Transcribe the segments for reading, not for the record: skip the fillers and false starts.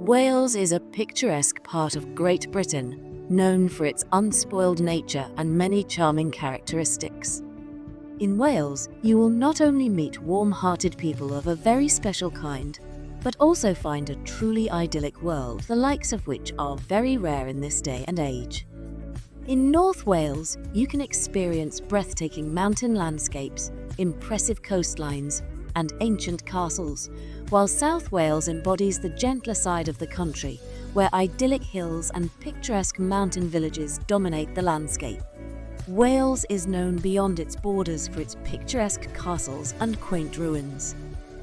Wales is a picturesque part of Great Britain, known for its unspoiled nature and many charming characteristics. In Wales, you will not only meet warm-hearted people of a very special kind, but also find a truly idyllic world, the likes of which are very rare in this day and age. In North Wales, you can experience breathtaking mountain landscapes, impressive coastlines, and ancient castles, while South Wales embodies the gentler side of the country, where idyllic hills and picturesque mountain villages dominate the landscape. Wales is known beyond its borders for its picturesque castles and quaint ruins.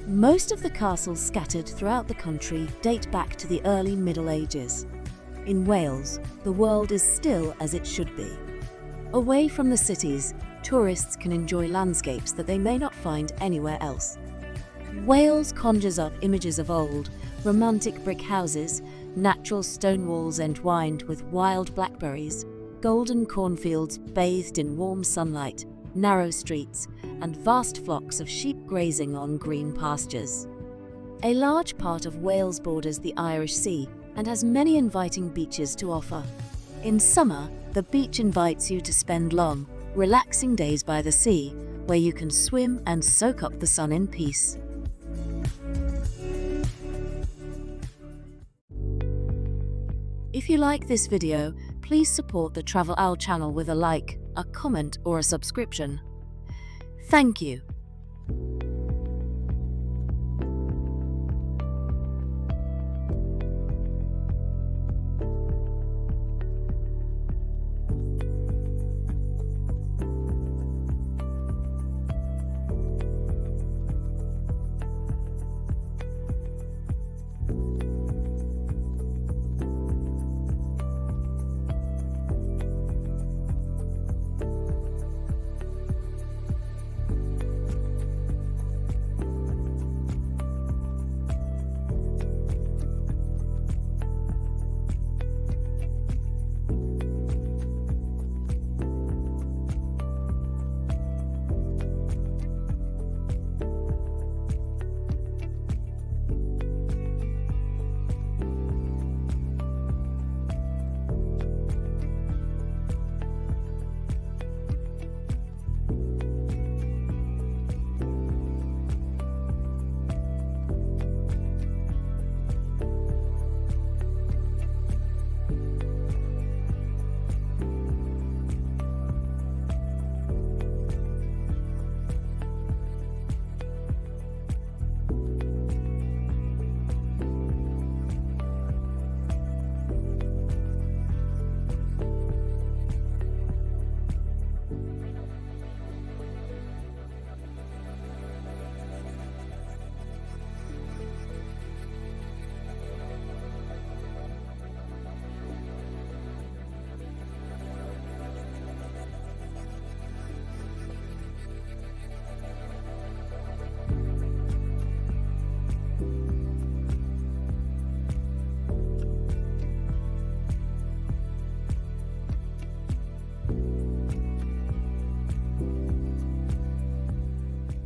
Most of the castles scattered throughout the country date back to the early Middle Ages. In Wales, the world is still as it should be. Away from the cities, tourists can enjoy landscapes that they may not find anywhere else. Wales conjures up images of old, romantic brick houses, natural stone walls entwined with wild blackberries, golden cornfields bathed in warm sunlight, narrow streets, and vast flocks of sheep grazing on green pastures. A large part of Wales borders the Irish Sea and has many inviting beaches to offer. In summer, the beach invites you to spend long, relaxing days by the sea, where you can swim and soak up the sun in peace. If you like this video, please support the Travel Owl channel with a like, a comment, or a subscription. Thank you.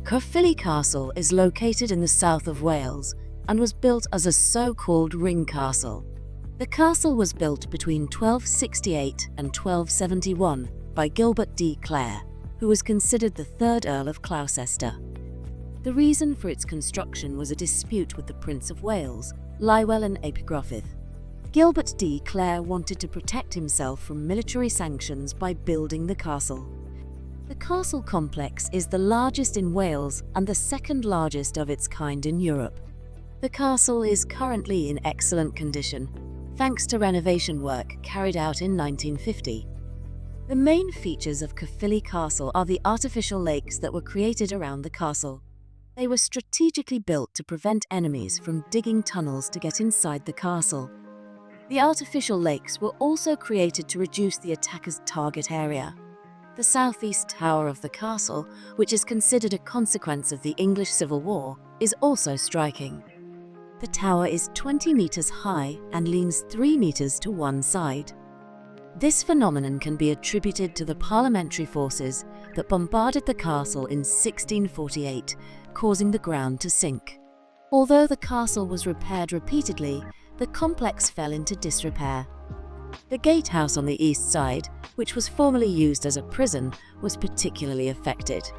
Caerphilly Castle is located in the south of Wales and was built as a so-called ring castle. The castle was built between 1268 and 1271 by Gilbert de Clare, who was considered the third Earl of Gloucester. The reason for its construction was a dispute with the Prince of Wales, Llywelyn ap Gruffydd. Gilbert de Clare wanted to protect himself from military sanctions by building the castle. The castle complex is the largest in Wales and the second largest of its kind in Europe. The castle is currently in excellent condition, thanks to renovation work carried out in 1950. The main features of Caerphilly Castle are the artificial lakes that were created around the castle. They were strategically built to prevent enemies from digging tunnels to get inside the castle. The artificial lakes were also created to reduce the attacker's target area. The southeast tower of the castle, which is considered a consequence of the English Civil War, is also striking. The tower is 20 meters high and leans 3 meters to one side. This phenomenon can be attributed to the parliamentary forces that bombarded the castle in 1648, causing the ground to sink. Although the castle was repaired repeatedly, the complex fell into disrepair. The gatehouse on the east side, which was formerly used as a prison, was particularly affected.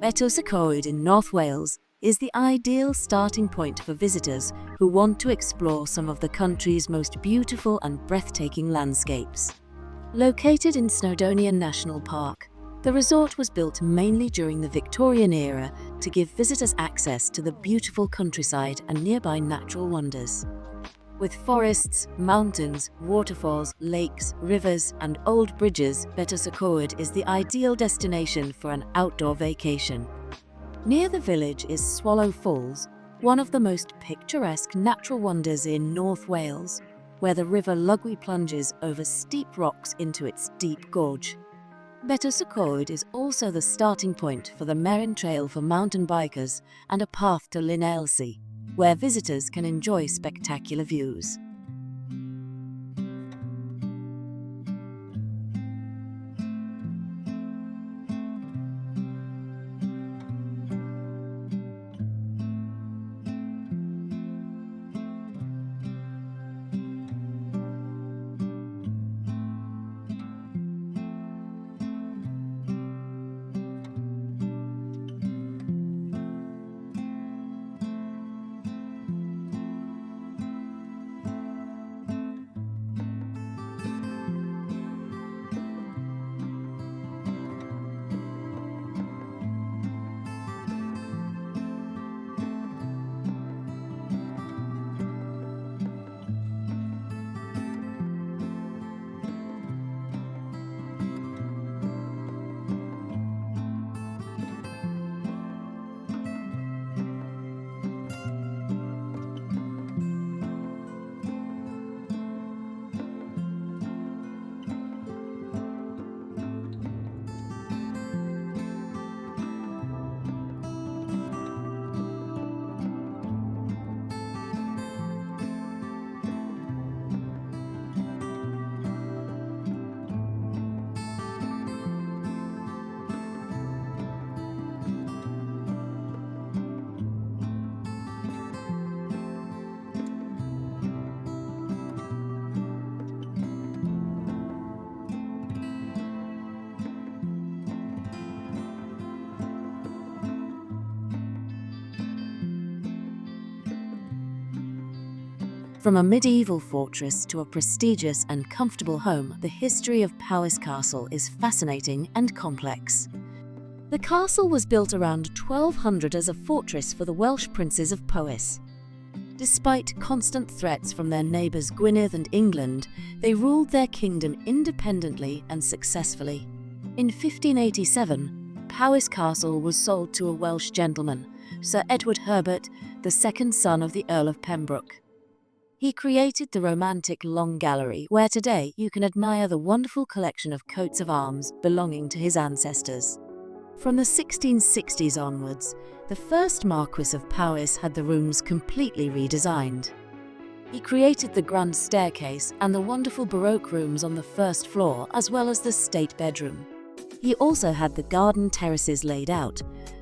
Betws-y-Coed in North Wales is the ideal starting point for visitors who want to explore some of the country's most beautiful and breathtaking landscapes. Located in Snowdonia National Park, the resort was built mainly during the Victorian era to give visitors access to the beautiful countryside and nearby natural wonders. With forests, mountains, waterfalls, lakes, rivers, and old bridges, Betws-y-Coed is the ideal destination for an outdoor vacation. Near the village is Swallow Falls, one of the most picturesque natural wonders in North Wales, where the River Lugwy plunges over steep rocks into its deep gorge. Betws-y-Coed is also the starting point for the Merrin Trail for mountain bikers and a path to Anglesey, where visitors can enjoy spectacular views. From a medieval fortress to a prestigious and comfortable home, the history of Powis Castle is fascinating and complex. The castle was built around 1200 as a fortress for the Welsh princes of Powys. Despite constant threats from their neighbours Gwynedd and England, they ruled their kingdom independently and successfully. In 1587, Powis Castle was sold to a Welsh gentleman, Sir Edward Herbert, the second son of the Earl of Pembroke. He created the romantic Long Gallery, where today you can admire the wonderful collection of coats of arms belonging to his ancestors. From the 1660s onwards, the first Marquis of Powys had the rooms completely redesigned. He created the grand staircase and the wonderful Baroque rooms on the first floor, as well as the state bedroom. He also had the garden terraces laid out,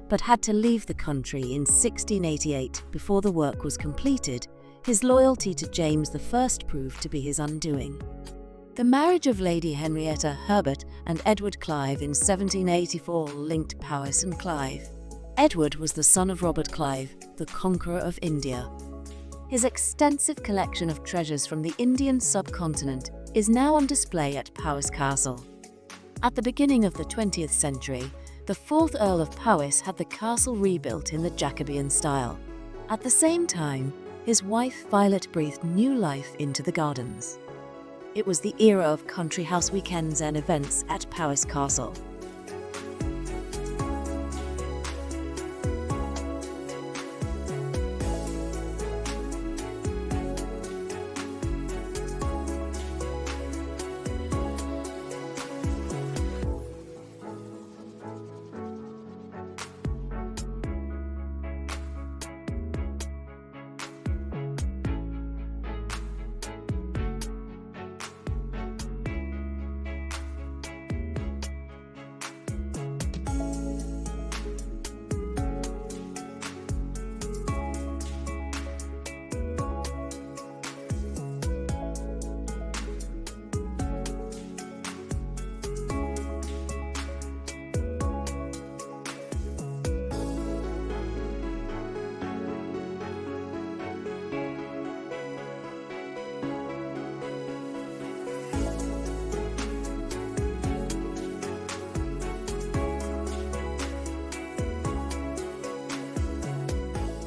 but had to leave the country in 1688 before the work was completed. His loyalty to James I proved to be his undoing. The marriage of Lady Henrietta Herbert and Edward Clive in 1784 linked Powys and Clive. Edward was the son of Robert Clive, the conqueror of India. His extensive collection of treasures from the Indian subcontinent is now on display at Powis Castle. At the beginning of the 20th century, the 4th Earl of Powys had the castle rebuilt in the Jacobean style. At the same time, his wife Violet breathed new life into the gardens. It was the era of country house weekends and events at Powis Castle.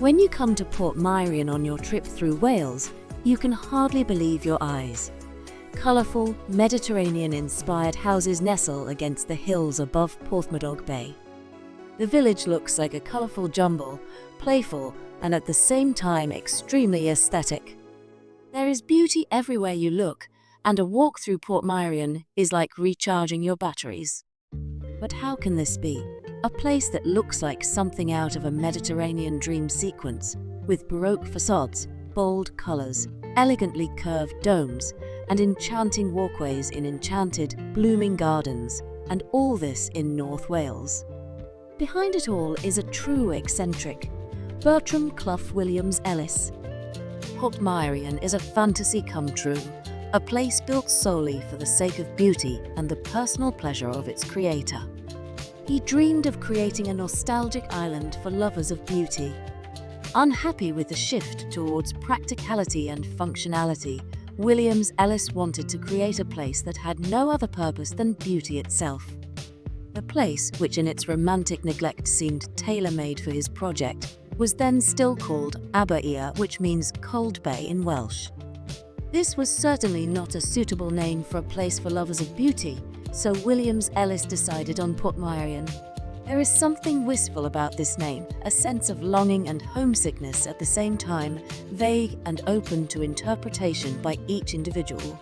When you come to Portmeirion on your trip through Wales, you can hardly believe your eyes. Colourful, Mediterranean-inspired houses nestle against the hills above Porthmadog Bay. The village looks like a colourful jumble, playful, and at the same time extremely aesthetic. There is beauty everywhere you look, and a walk through Portmeirion is like recharging your batteries. But how can this be? A place that looks like something out of a Mediterranean dream sequence, with Baroque facades, bold colours, elegantly curved domes, and enchanting walkways in enchanted, blooming gardens, and all this in North Wales. Behind it all is a true eccentric, Bertram Clough Williams Ellis. Portmeirion is a fantasy come true, a place built solely for the sake of beauty and the personal pleasure of its creator. He dreamed of creating a nostalgic island for lovers of beauty. Unhappy with the shift towards practicality and functionality, Williams Ellis wanted to create a place that had no other purpose than beauty itself. The place, which in its romantic neglect seemed tailor-made for his project, was then still called Aberystwyth, which means cold bay in Welsh. This was certainly not a suitable name for a place for lovers of beauty, so Williams Ellis decided on Portmeirion. There is something wistful about this name, a sense of longing and homesickness at the same time, vague and open to interpretation by each individual.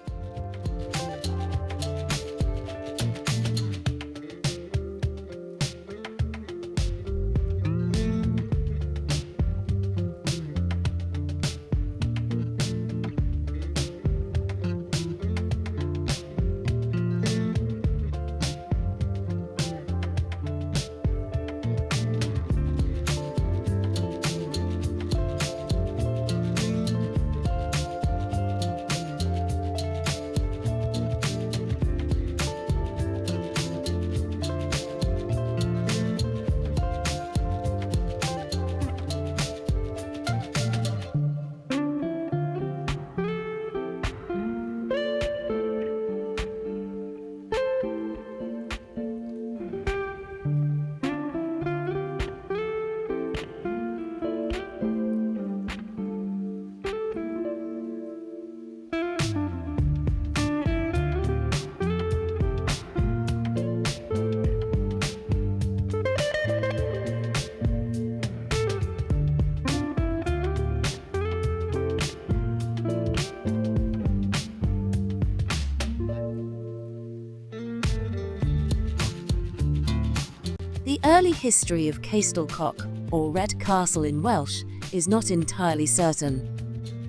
The early history of Castell Coch, or Red Castle in Welsh, is not entirely certain.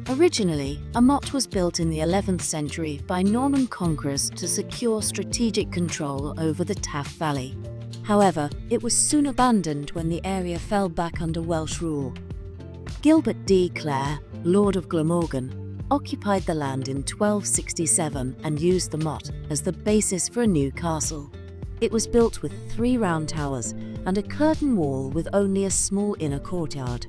Originally, a motte was built in the 11th century by Norman conquerors to secure strategic control over the Taff Valley. However, it was soon abandoned when the area fell back under Welsh rule. Gilbert de Clare, Lord of Glamorgan, occupied the land in 1267 and used the motte as the basis for a new castle. It was built with 3 round towers and a curtain wall with only a small inner courtyard.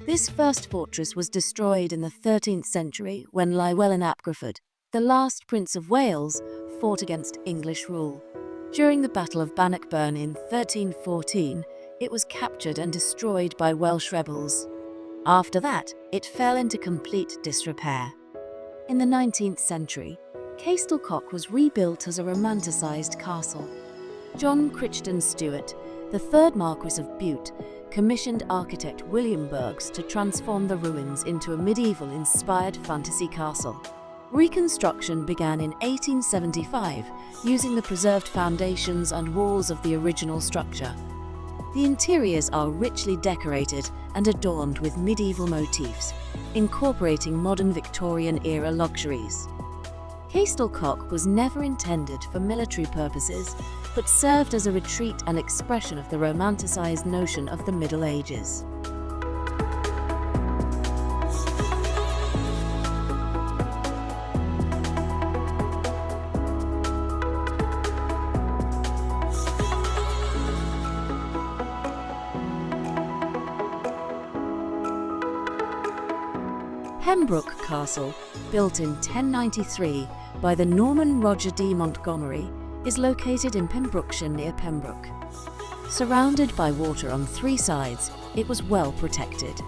This first fortress was destroyed in the 13th century when Llywelyn ap Gruffudd, the last Prince of Wales, fought against English rule. During the Battle of Bannockburn in 1314, it was captured and destroyed by Welsh rebels. After that, it fell into complete disrepair. In the 19th century, Castell Coch was rebuilt as a romanticised castle. John Crichton Stewart, the third Marquis of Bute, commissioned architect William Burges to transform the ruins into a medieval-inspired fantasy castle. Reconstruction began in 1875, using the preserved foundations and walls of the original structure. The interiors are richly decorated and adorned with medieval motifs, incorporating modern Victorian-era luxuries. Castell Coch was never intended for military purposes, but served as a retreat and expression of the romanticised notion of the Middle Ages. Pembroke Castle, built in 1093 by the Norman Roger de Montgomery, is located in Pembrokshire near Pembroke. Surrounded by water on three sides, it was well protected.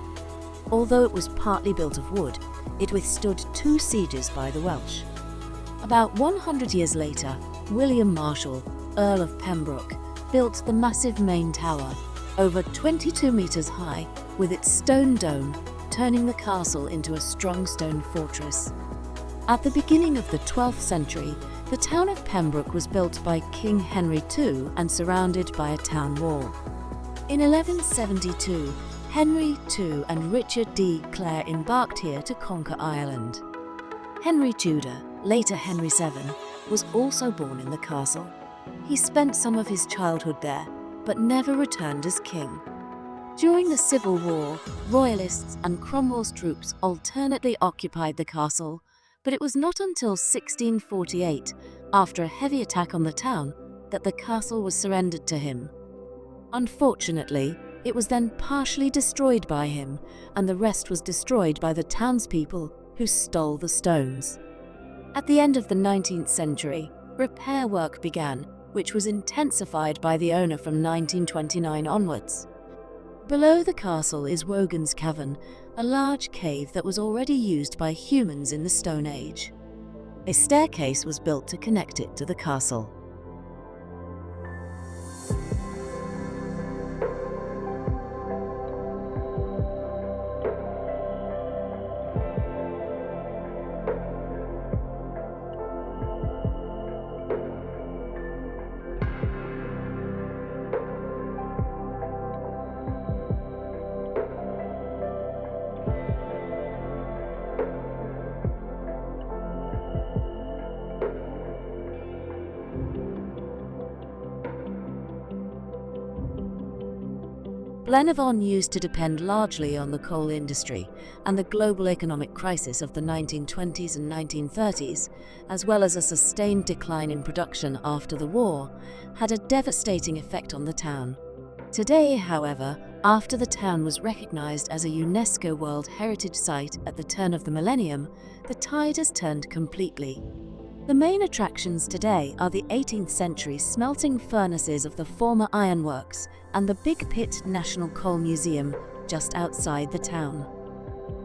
Although it was partly built of wood, it withstood 2 sieges by the Welsh. About 100 years later, William Marshal, Earl of Pembroke, built the massive main tower, over 22 metres high, with its stone dome, turning the castle into a strong stone fortress. At the beginning of the 12th century, the town of Pembroke was built by King Henry II and surrounded by a town wall. In 1172, Henry II and Richard de Clare embarked here to conquer Ireland. Henry Tudor, later Henry VII, was also born in the castle. He spent some of his childhood there, but never returned as king. During the Civil War, Royalists and Cromwell's troops alternately occupied the castle, but it was not until 1648, after a heavy attack on the town, that the castle was surrendered to him. Unfortunately, it was then partially destroyed by him, and the rest was destroyed by the townspeople who stole the stones. At the end of the 19th century, repair work began, which was intensified by the owner from 1929 onwards. Below the castle is Wogan's Cavern, a large cave that was already used by humans in the Stone Age. A staircase was built to connect it to the castle. Blaenavon used to depend largely on the coal industry, and the global economic crisis of the 1920s and 1930s, as well as a sustained decline in production after the war, had a devastating effect on the town. Today, however, after the town was recognised as a UNESCO World Heritage Site at the turn of the millennium, the tide has turned completely. The main attractions today are the 18th century smelting furnaces of the former ironworks and the Big Pit National Coal Museum just outside the town.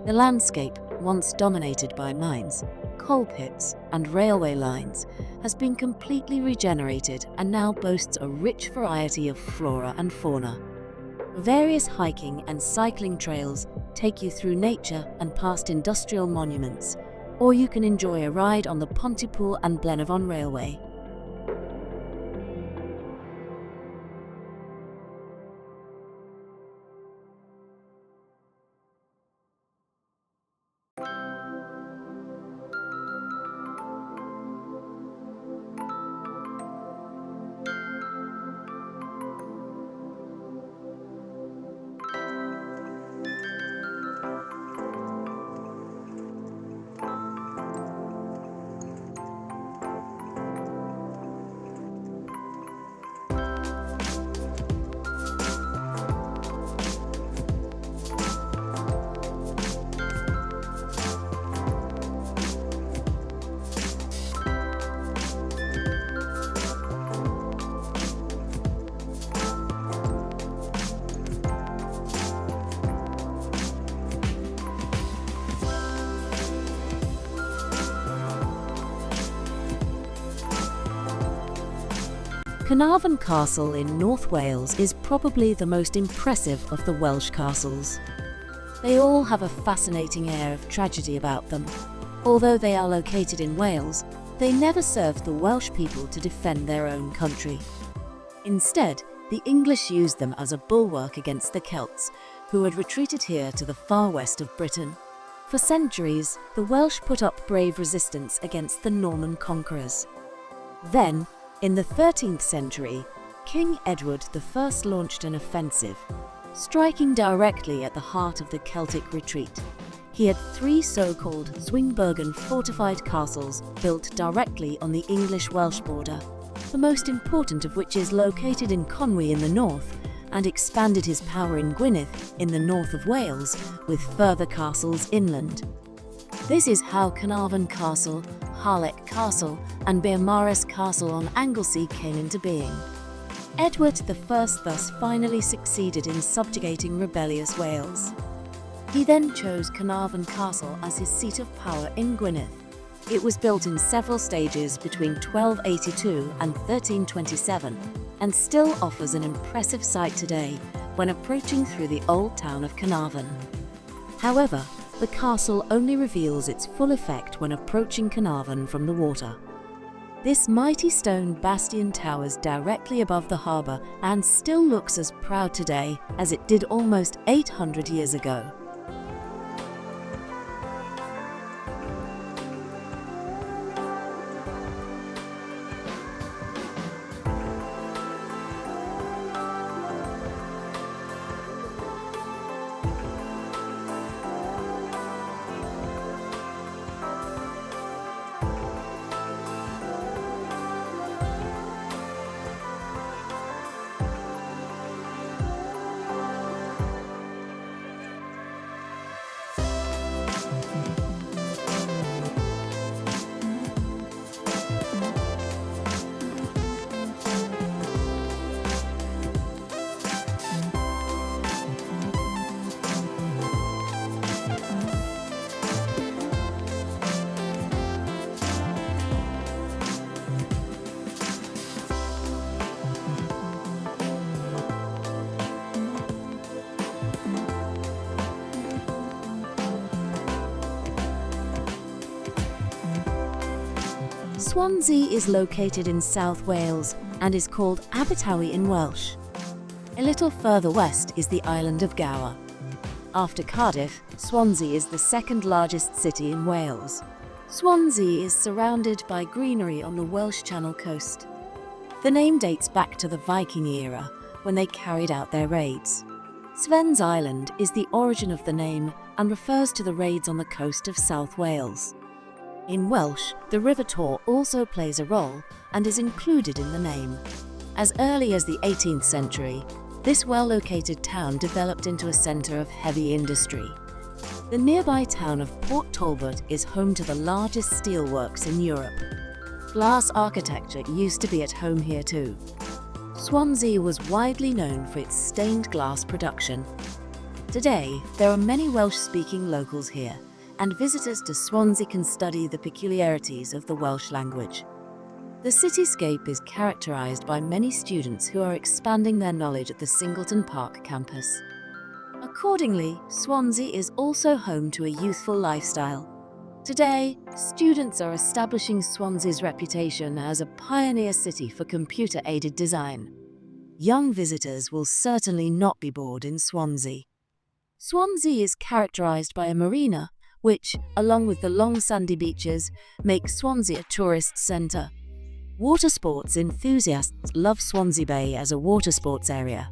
The landscape, once dominated by mines, coal pits and railway lines, has been completely regenerated and now boasts a rich variety of flora and fauna. Various hiking and cycling trails take you through nature and past industrial monuments, or you can enjoy a ride on the Pontypool and Blaenavon Railway. Caernarfon Castle in North Wales is probably the most impressive of the Welsh castles. They all have a fascinating air of tragedy about them. Although they are located in Wales, they never served the Welsh people to defend their own country. Instead, the English used them as a bulwark against the Celts, who had retreated here to the far west of Britain. For centuries, the Welsh put up brave resistance against the Norman conquerors. Then, in the 13th century, King Edward I launched an offensive, striking directly at the heart of the Celtic retreat. He had 3 so-called Zwingburgen fortified castles built directly on the English-Welsh border, the most important of which is located in Conwy in the north, and expanded his power in Gwynedd in the north of Wales, with further castles inland. This is how Caernarfon Castle, LLech Castle, and Beaumaris Castle on Anglesey came into being. Edward I thus finally succeeded in subjugating rebellious Wales. He then chose Caernarfon Castle as his seat of power in Gwynedd. It was built in several stages between 1282 and 1327, and still offers an impressive sight today when approaching through the old town of Caernarfon. However, the castle only reveals its full effect when approaching Caernarfon from the water. This mighty stone bastion towers directly above the harbour and still looks as proud today as it did almost 800 years ago. Swansea is located in South Wales and is called Aberystwyth in Welsh. A little further west is the island of Gower. After Cardiff, Swansea is the second largest city in Wales. Swansea is surrounded by greenery on the Welsh Channel coast. The name dates back to the Viking era, when they carried out their raids. Sven's Island is the origin of the name and refers to the raids on the coast of South Wales. In Welsh, the River Tor also plays a role and is included in the name. As early as the 18th century, this well-located town developed into a centre of heavy industry. The nearby town of Port Talbot is home to the largest steelworks in Europe. Glass architecture used to be at home here too. Swansea was widely known for its stained glass production. Today, there are many Welsh-speaking locals here, and visitors to Swansea can study the peculiarities of the Welsh language. The cityscape is characterised by many students who are expanding their knowledge at the Singleton Park campus. Accordingly, Swansea is also home to a youthful lifestyle. Today, students are establishing Swansea's reputation as a pioneer city for computer-aided design. Young visitors will certainly not be bored in Swansea. Swansea is characterised by a marina, which, along with the long sandy beaches, makes Swansea a tourist centre. Water sports enthusiasts love Swansea Bay as a water sports area.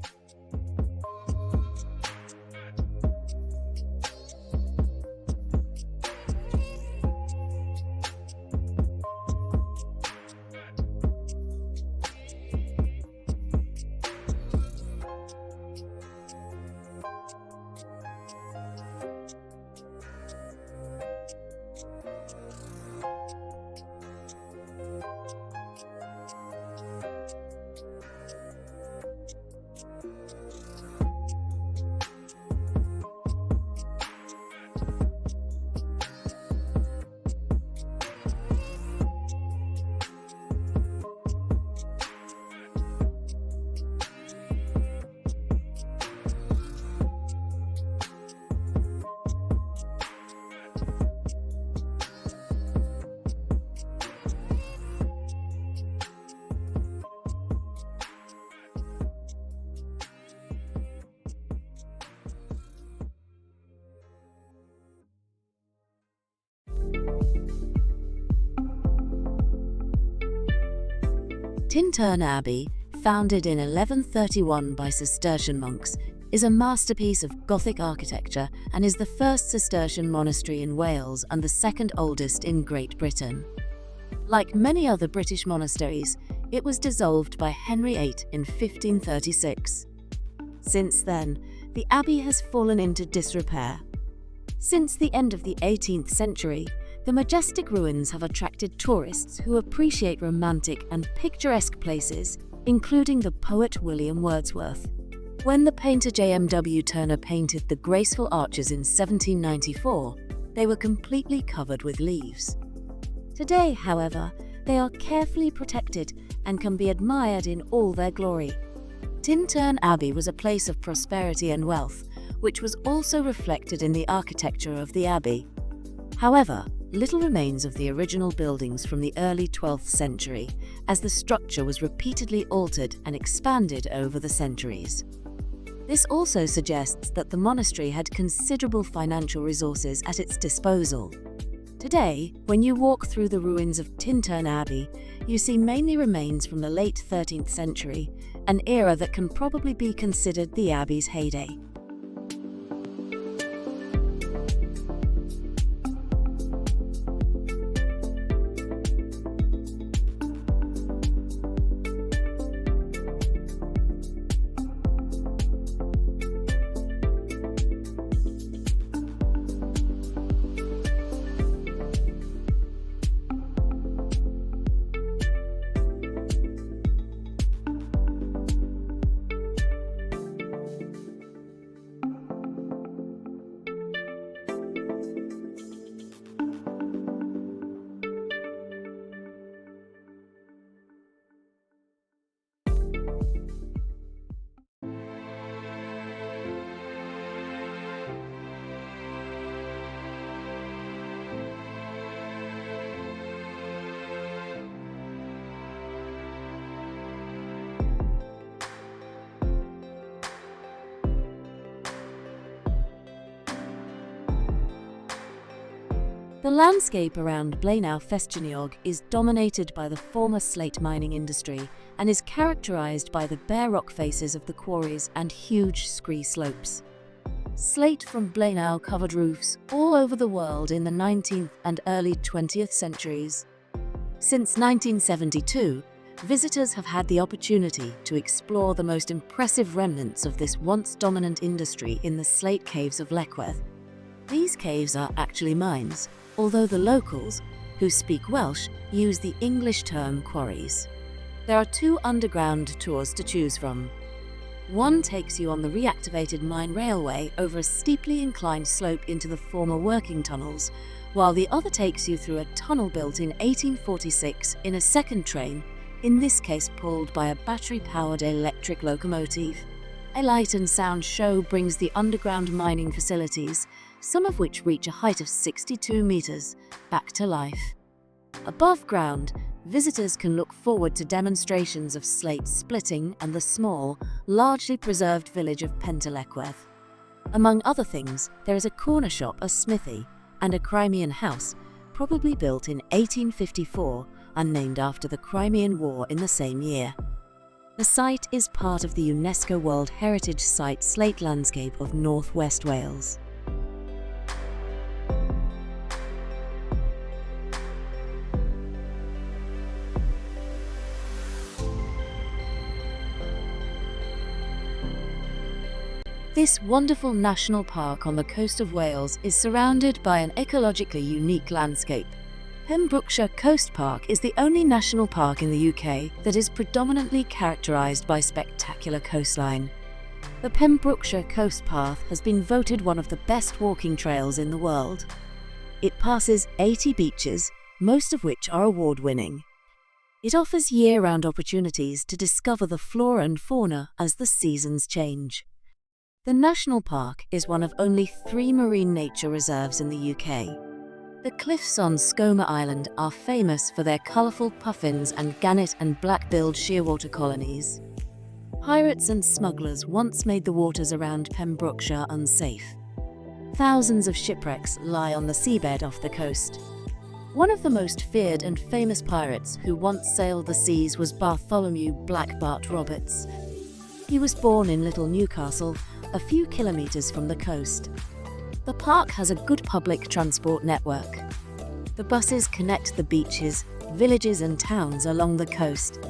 Tintern Abbey, founded in 1131 by Cistercian monks, is a masterpiece of Gothic architecture and is the first Cistercian monastery in Wales and the second oldest in Great Britain. Like many other British monasteries, it was dissolved by Henry VIII in 1536. Since then, the abbey has fallen into disrepair. Since the end of the 18th century, the majestic ruins have attracted tourists who appreciate romantic and picturesque places, including the poet William Wordsworth. When the painter J.M.W. Turner painted the graceful arches in 1794, they were completely covered with leaves. Today, however, they are carefully protected and can be admired in all their glory. Tintern Abbey was a place of prosperity and wealth, which was also reflected in the architecture of the abbey. However, little remains of the original buildings from the early 12th century, as the structure was repeatedly altered and expanded over the centuries. This also suggests that the monastery had considerable financial resources at its disposal. Today, when you walk through the ruins of Tintern Abbey, you see mainly remains from the late 13th century, an era that can probably be considered the abbey's heyday. The landscape around Blaenavon is dominated by the former slate mining industry and is characterized by the bare rock faces of the quarries and huge scree slopes. Slate from Blaenavon covered roofs all over the world in the 19th and early 20th centuries. Since 1972, visitors have had the opportunity to explore the most impressive remnants of this once dominant industry in the slate caves of LLechwedd. These caves are actually mines, although the locals, who speak Welsh, use the English term quarries. There are two underground tours to choose from. One takes you on the reactivated mine railway over a steeply inclined slope into the former working tunnels, while the other takes you through a tunnel built in 1846 in a second train, in this case pulled by a battery-powered electric locomotive. A light and sound show brings the underground mining facilities, some of which reach a height of 62 meters, back to life. Above ground, visitors can look forward to demonstrations of slate splitting and the small, largely preserved village of LLechwedd. Among other things, there is a corner shop, a smithy, and a Crimean house, probably built in 1854 and named after the Crimean War in the same year. The site is part of the UNESCO World Heritage Site Slate Landscape of North West Wales. This wonderful national park on the coast of Wales is surrounded by an ecologically unique landscape. Pembrokshire Coast Park is the only national park in the UK that is predominantly characterised by spectacular coastline. The Pembrokshire Coast Path has been voted one of the best walking trails in the world. It passes 80 beaches, most of which are award-winning. It offers year-round opportunities to discover the flora and fauna as the seasons change. The national park is one of only 3 marine nature reserves in the UK. The cliffs on Skomer Island are famous for their colourful puffins and gannet and black-billed shearwater colonies. Pirates and smugglers once made the waters around Pembrokeshire unsafe. Thousands of shipwrecks lie on the seabed off the coast. One of the most feared and famous pirates who once sailed the seas was Bartholomew Black Bart Roberts. He was born in Little Newcastle, a few kilometres from the coast. The park has a good public transport network. The buses connect the beaches, villages and towns along the coast.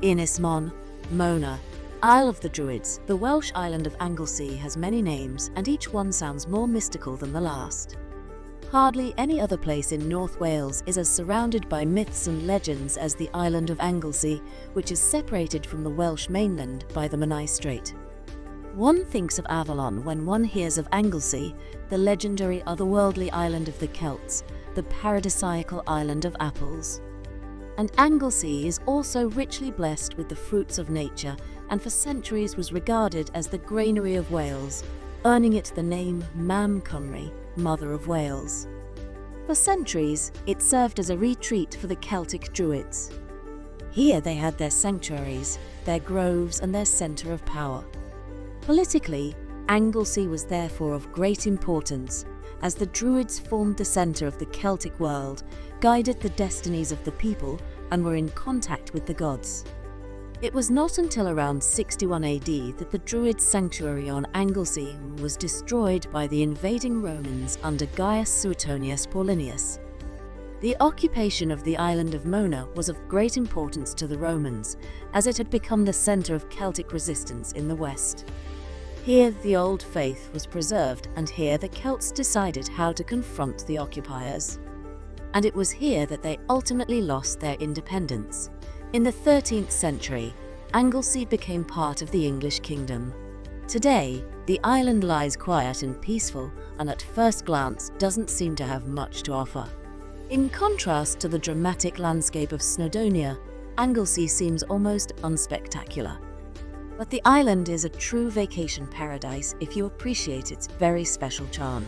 Ynys Môn, Mona, Isle of the Druids. The Welsh island of Anglesey has many names, and each one sounds more mystical than the last. Hardly any other place in North Wales is as surrounded by myths and legends as the island of Anglesey, which is separated from the Welsh mainland by the Menai Strait. One thinks of Avalon when one hears of Anglesey, the legendary otherworldly island of the Celts, the paradisiacal island of apples. And Anglesey is also richly blessed with the fruits of nature, and for centuries was regarded as the granary of Wales, earning it the name Mam Cymru, Mother of Wales. For centuries, it served as a retreat for the Celtic Druids. Here they had their sanctuaries, their groves and their centre of power. Politically, Anglesey was therefore of great importance, as the Druids formed the centre of the Celtic world, guided the destinies of the people, and were in contact with the gods. It was not until around 61 AD that the Druid sanctuary on Anglesey was destroyed by the invading Romans under Gaius Suetonius Paulinius. The occupation of the island of Mona was of great importance to the Romans, as it had become the centre of Celtic resistance in the west. Here the old faith was preserved, and here the Celts decided how to confront the occupiers. And it was here that they ultimately lost their independence. In the 13th century, Anglesey became part of the English kingdom. Today, the island lies quiet and peaceful, and at first glance doesn't seem to have much to offer. In contrast to the dramatic landscape of Snowdonia, Anglesey seems almost unspectacular. But the island is a true vacation paradise if you appreciate its very special charm.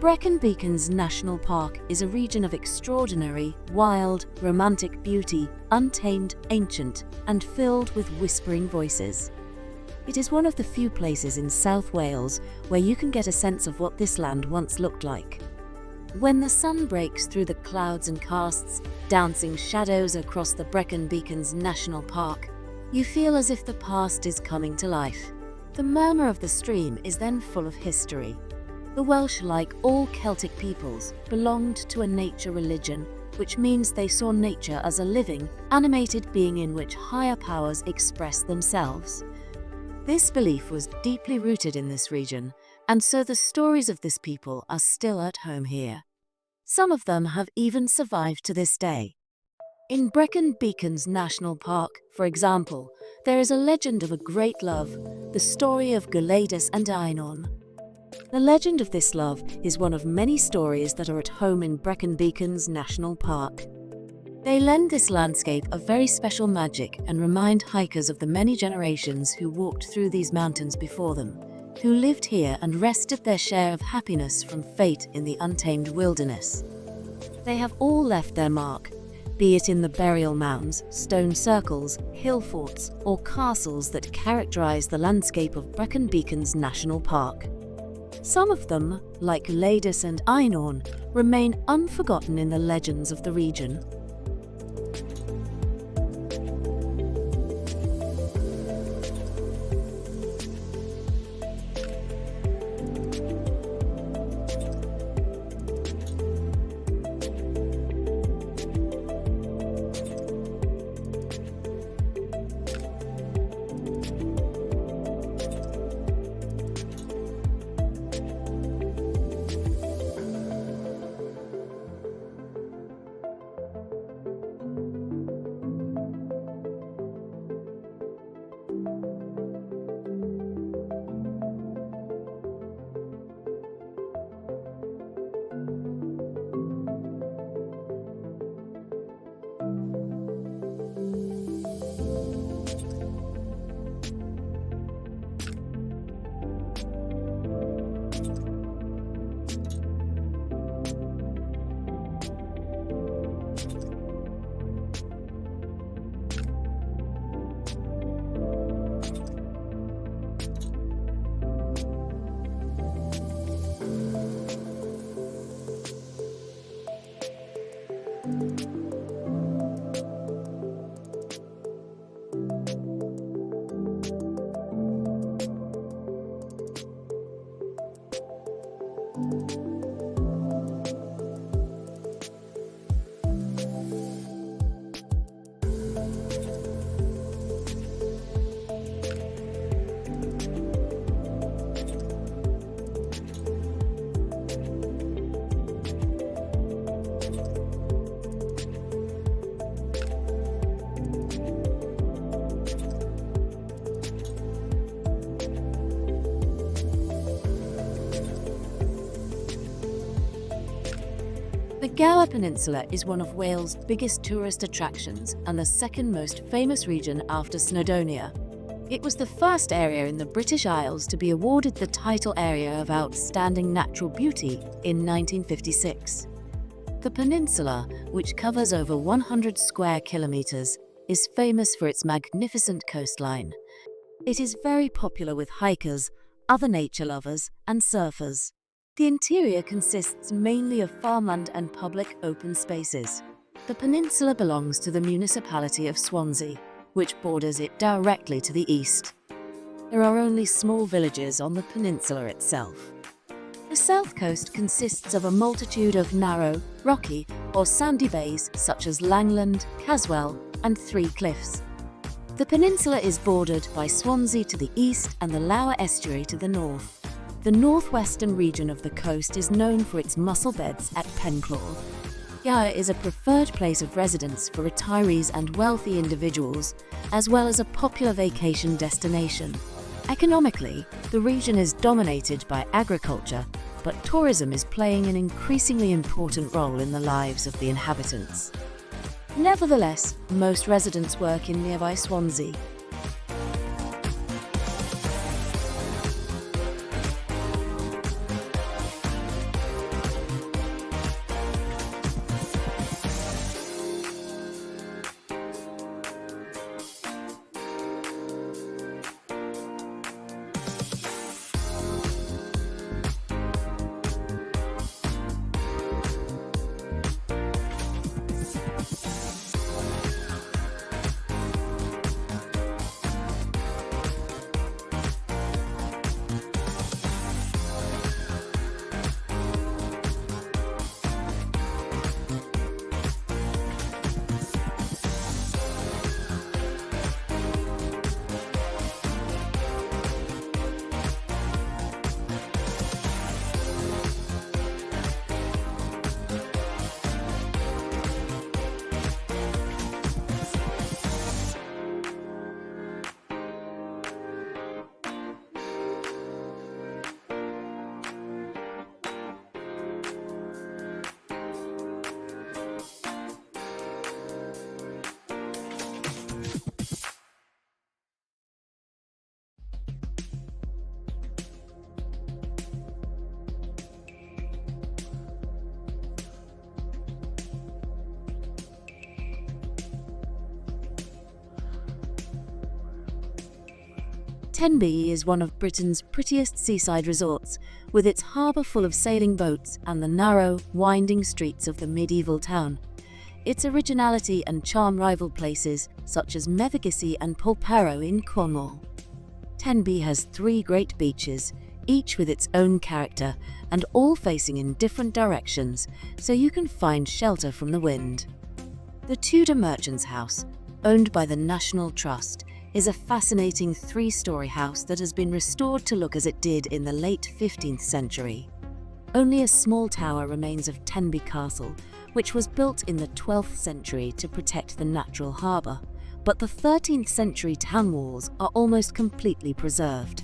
Brecon Beacons National Park is a region of extraordinary, wild, romantic beauty, untamed, ancient, and filled with whispering voices. It is one of the few places in South Wales where you can get a sense of what this land once looked like. When the sun breaks through the clouds and casts dancing shadows across the Brecon Beacons National Park, you feel as if the past is coming to life. The murmur of the stream is then full of history. The Welsh, like all Celtic peoples, belonged to a nature religion, which means they saw nature as a living, animated being in which higher powers express themselves. This belief was deeply rooted in this region, and so the stories of this people are still at home here. Some of them have even survived to this day. In Brecon Beacons National Park, for example, there is a legend of a great love, the story of Gwladys and Einon. The legend of this love is one of many stories that are at home in Brecon Beacons National Park. They lend this landscape a very special magic and remind hikers of the many generations who walked through these mountains before them, who lived here and wrested their share of happiness from fate in the untamed wilderness. They have all left their mark, be it in the burial mounds, stone circles, hill forts, or castles that characterize the landscape of Brecon Beacons National Park. Some of them, like Gwladys and Einon, remain unforgotten in the legends of the region. The Gower Peninsula is one of Wales' biggest tourist attractions and the second most famous region after Snowdonia. It was the first area in the British Isles to be awarded the title Area of Outstanding Natural Beauty in 1956. The peninsula, which covers over 100 square kilometres, is famous for its magnificent coastline. It is very popular with hikers, other nature lovers, and surfers. The interior consists mainly of farmland and public open spaces. The peninsula belongs to the municipality of Swansea, which borders it directly to the east. There are only small villages on the peninsula itself. The south coast consists of a multitude of narrow, rocky, or sandy bays such as Langland, Caswell, and Three Cliffs. The peninsula is bordered by Swansea to the east and the Lower Estuary to the north. The northwestern region of the coast is known for its mussel beds at Penclawdd. Gower is a preferred place of residence for retirees and wealthy individuals, as well as a popular vacation destination. Economically, the region is dominated by agriculture, but tourism is playing an increasingly important role in the lives of the inhabitants. Nevertheless, most residents work in nearby Swansea. Tenby is one of Britain's prettiest seaside resorts, with its harbour full of sailing boats and the narrow, winding streets of the medieval town. Its originality and charm rival places such as Mevagissey and Portmeirion in Cornwall. Tenby has 3 great beaches, each with its own character and all facing in different directions, so you can find shelter from the wind. The Tudor Merchant's House, owned by the National Trust, is a fascinating 3-storey house that has been restored to look as it did in the late 15th century. Only a small tower remains of Tenby Castle, which was built in the 12th century to protect the natural harbour, but the 13th century town walls are almost completely preserved.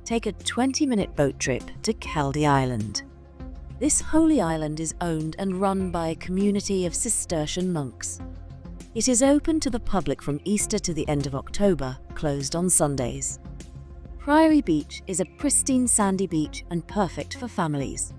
Take a 20-minute boat trip to Caerphilly Island. This holy island is owned and run by a community of Cistercian monks. It is open to the public from Easter to the end of October, closed on Sundays. Priory Beach is a pristine sandy beach and perfect for families.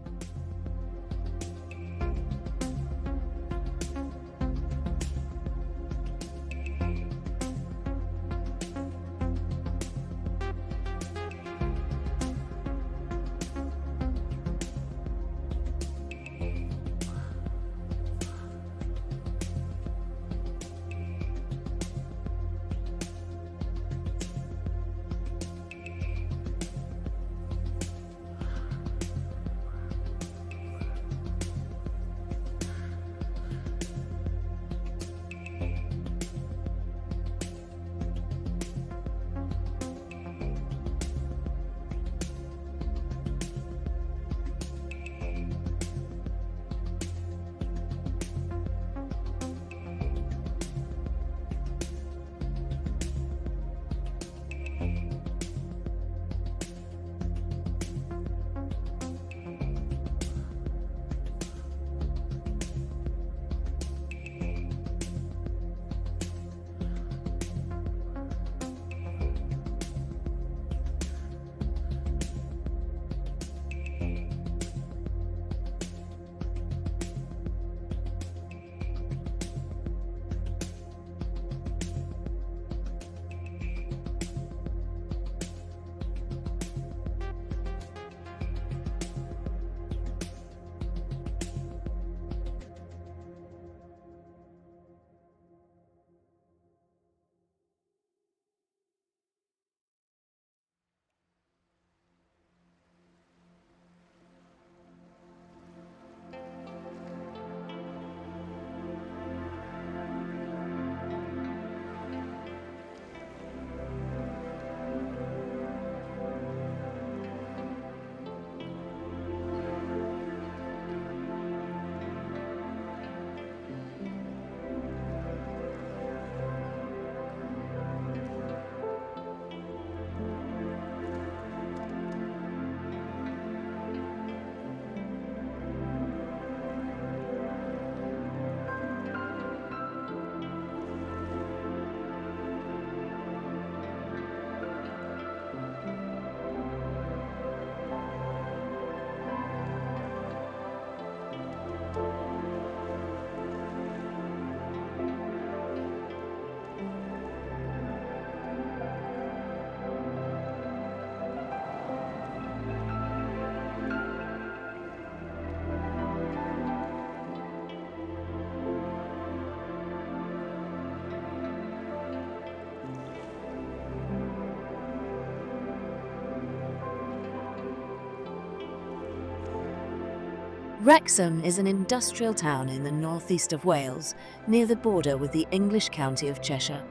Wrexham is an industrial town in the northeast of Wales, near the border with the English county of Cheshire.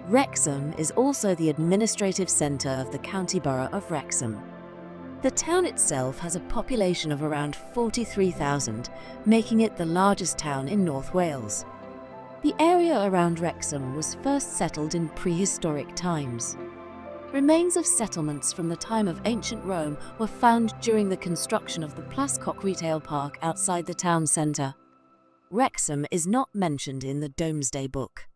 Wrexham is also the administrative centre of the county borough of Wrexham. The town itself has a population of around 43,000, making it the largest town in North Wales. The area around Wrexham was first settled in prehistoric times. Remains of settlements from the time of ancient Rome were found during the construction of the Plas Coch retail park outside the town centre. Wrexham is not mentioned in the Domesday Book.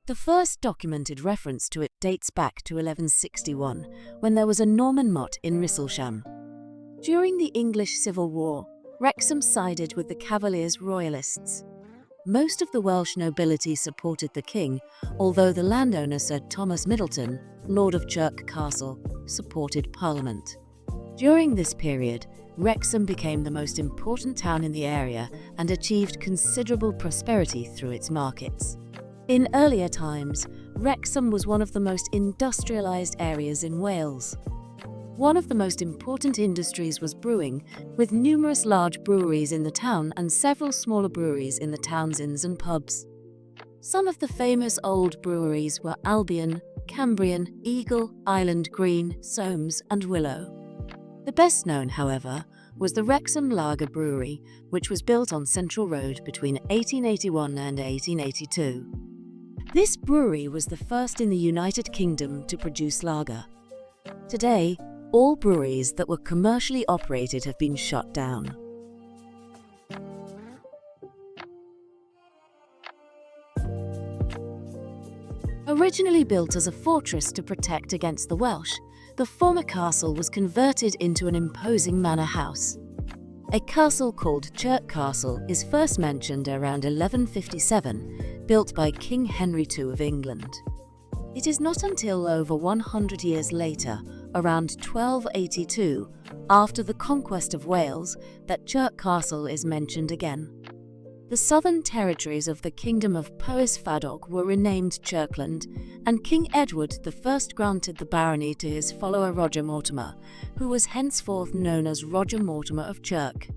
The first documented reference to it dates back to 1161, when there was a Norman motte in Risselsham. During the English Civil War, Wrexham sided with the Cavaliers' Royalists. Most of the Welsh nobility supported the king, although the landowner Sir Thomas Middleton, Lord of Chirk Castle, supported Parliament. During this period, Wrexham became the most important town in the area and achieved considerable prosperity through its markets. In earlier times, Wrexham was one of the most industrialised areas in Wales. One of the most important industries was brewing, with numerous large breweries in the town and several smaller breweries in the town's inns and pubs. Some of the famous old breweries were Albion, Cambrian, Eagle, Island Green, Soames and Willow. The best known, however, was the Wrexham Lager Brewery, which was built on Central Road between 1881 and 1882. This brewery was the first in the United Kingdom to produce lager. Today, all breweries that were commercially operated have been shut down. Originally built as a fortress to protect against the Welsh, the former castle was converted into an imposing manor house. A castle called Chirk Castle is first mentioned around 1157, built by King Henry II of England. It is not until over 100 years later, around 1282, after the conquest of Wales, that Chirk Castle is mentioned again. The southern territories of the Kingdom of Powis were renamed Chirkland, and King Edward I granted the barony to his follower Roger Mortimer, who was henceforth known as Roger Mortimer of Chirk.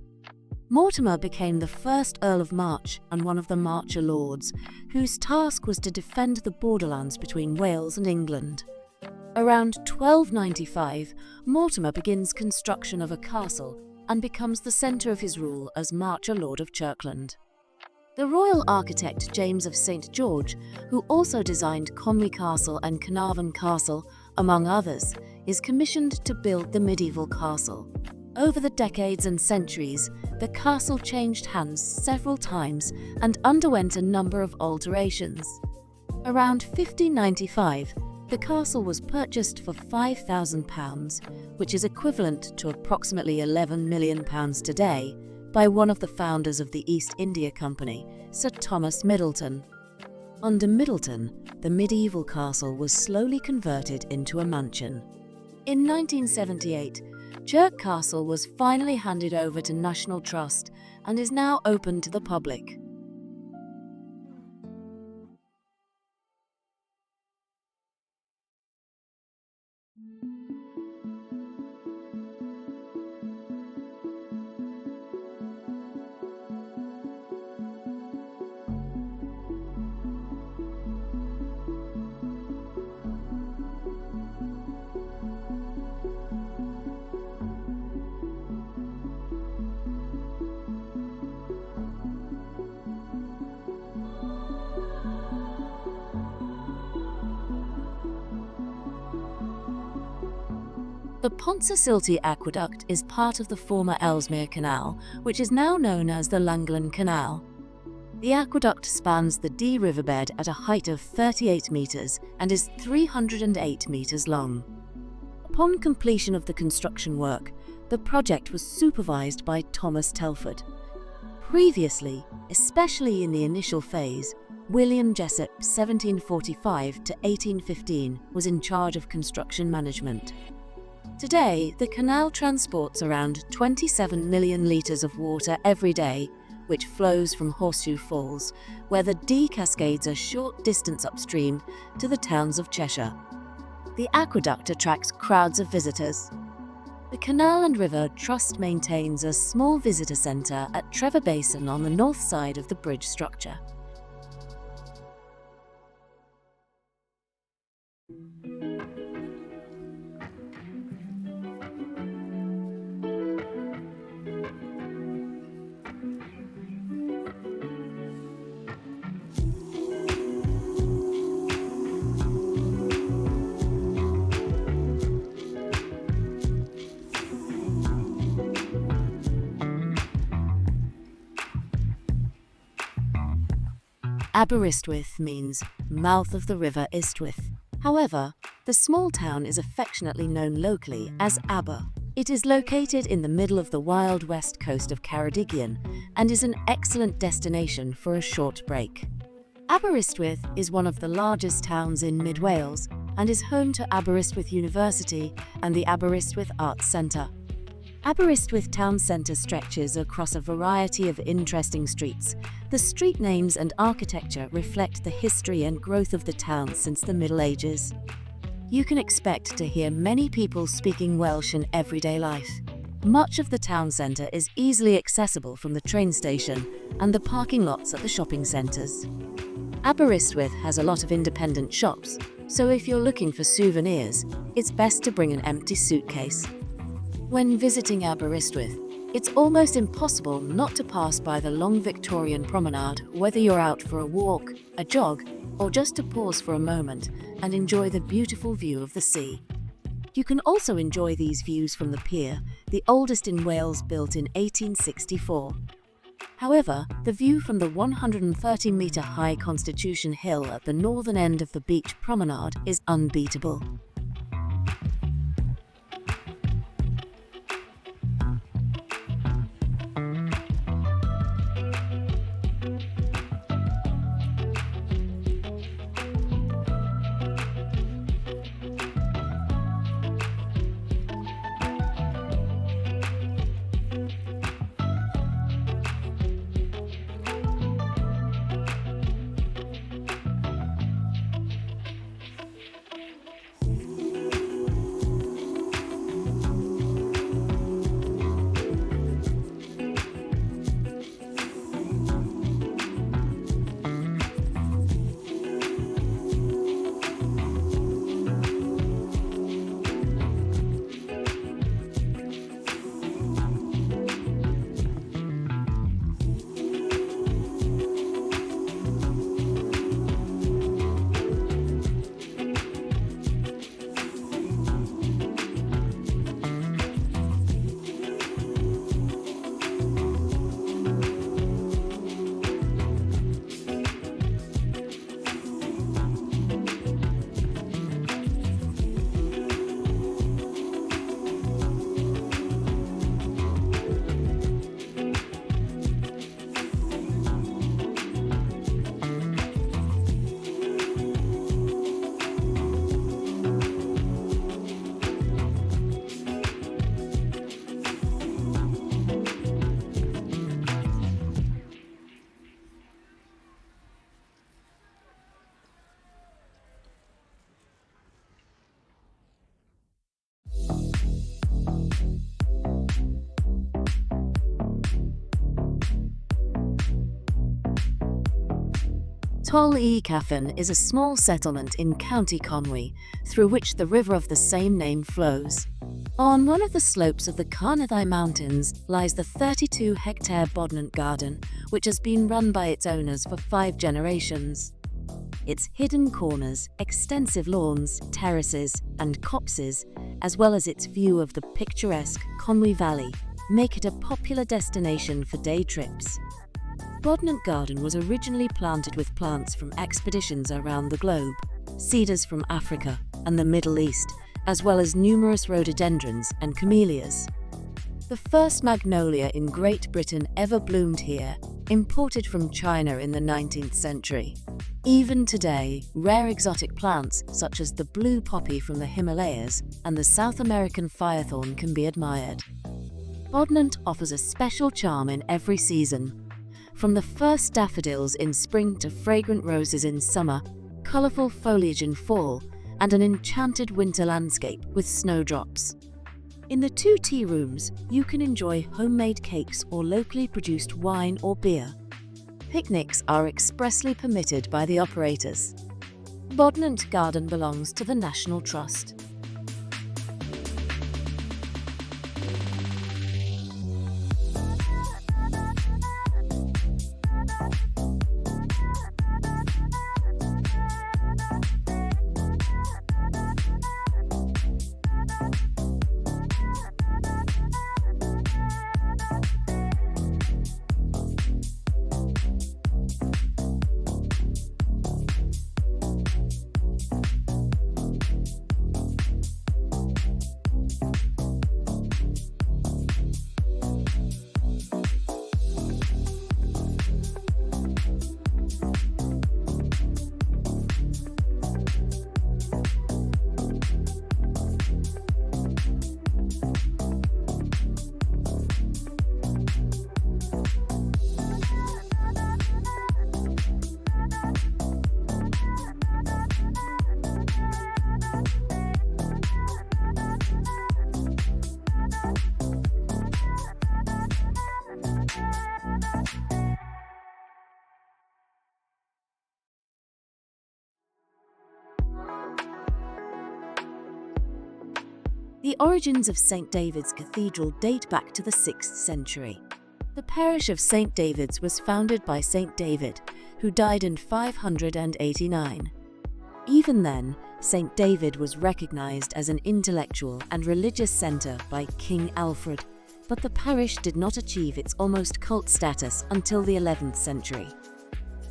Mortimer became the first Earl of March and one of the Marcher Lords, whose task was to defend the borderlands between Wales and England. Around 1295, Mortimer begins construction of a castle and becomes the centre of his rule as Marcher Lord of Chirkland. The royal architect James of St. George, who also designed Conwy Castle and Caernarfon Castle, among others, is commissioned to build the medieval castle. Over the decades and centuries, the castle changed hands several times and underwent a number of alterations. Around 1595, the castle was purchased for £5,000, which is equivalent to approximately £11 million today, by one of the founders of the East India Company, Sir Thomas Middleton. Under Middleton, the medieval castle was slowly converted into a mansion. In 1978, Chirk Castle was finally handed over to National Trust and is now open to the public. The Pontkysylte aqueduct is part of the former Ellesmere Canal, which is now known as the Llangollen Canal. The aqueduct spans the Dee riverbed at a height of 38 metres and is 308 metres long. Upon completion of the construction work, the project was supervised by Thomas Telford. Previously, especially in the initial phase, William Jessup, 1745 to 1815, was in charge of construction management. Today, the canal transports around 27 million litres of water every day, which flows from Horseshoe Falls, where the Dee cascades a short distance upstream to the towns of Cheshire. The aqueduct attracts crowds of visitors. The Canal and River Trust maintains a small visitor centre at Trevor Basin on the north side of the bridge structure. Aberystwyth means mouth of the River Istwyth. However, the small town is affectionately known locally as Aber. It is located in the middle of the wild west coast of Ceredigion and is an excellent destination for a short break. Aberystwyth is one of the largest towns in mid-Wales and is home to Aberystwyth University and the Aberystwyth Arts Centre. Aberystwyth town centre stretches across a variety of interesting streets. The street names and architecture reflect the history and growth of the town since the Middle Ages. You can expect to hear many people speaking Welsh in everyday life. Much of the town centre is easily accessible from the train station and the parking lots at the shopping centres. Aberystwyth has a lot of independent shops, so if you're looking for souvenirs, it's best to bring an empty suitcase. When visiting Aberystwyth, it's almost impossible not to pass by the long Victorian promenade, whether you're out for a walk, a jog, or just to pause for a moment and enjoy the beautiful view of the sea. You can also enjoy these views from the pier, the oldest in Wales, built in 1864. However, the view from the 130-metre-high Constitution Hill at the northern end of the beach promenade is unbeatable. Betws-y-Coed is a small settlement in County Conwy, through which the river of the same name flows. On one of the slopes of the Caernarfon Mountains lies the 32-hectare Bodnant Garden, which has been run by its owners for 5 generations. Its hidden corners, extensive lawns, terraces, and copses, as well as its view of the picturesque Conwy Valley, make it a popular destination for day trips. Bodnant Garden was originally planted with plants from expeditions around the globe, cedars from Africa and the Middle East, as well as numerous rhododendrons and camellias. The first magnolia in Great Britain ever bloomed here, imported from China in the 19th century. Even today, rare exotic plants such as the blue poppy from the Himalayas and the South American firethorn can be admired. Bodnant offers a special charm in every season. From the first daffodils in spring to fragrant roses in summer, colourful foliage in fall, and an enchanted winter landscape with snowdrops. In the 2 tea rooms, you can enjoy homemade cakes or locally produced wine or beer. Picnics are expressly permitted by the operators. Bodnant Garden belongs to the National Trust. The origins of St. David's Cathedral date back to the 6th century. The parish of St. David's was founded by St. David, who died in 589. Even then, St. David was recognized as an intellectual and religious centre by King Alfred, but the parish did not achieve its almost cult status until the 11th century.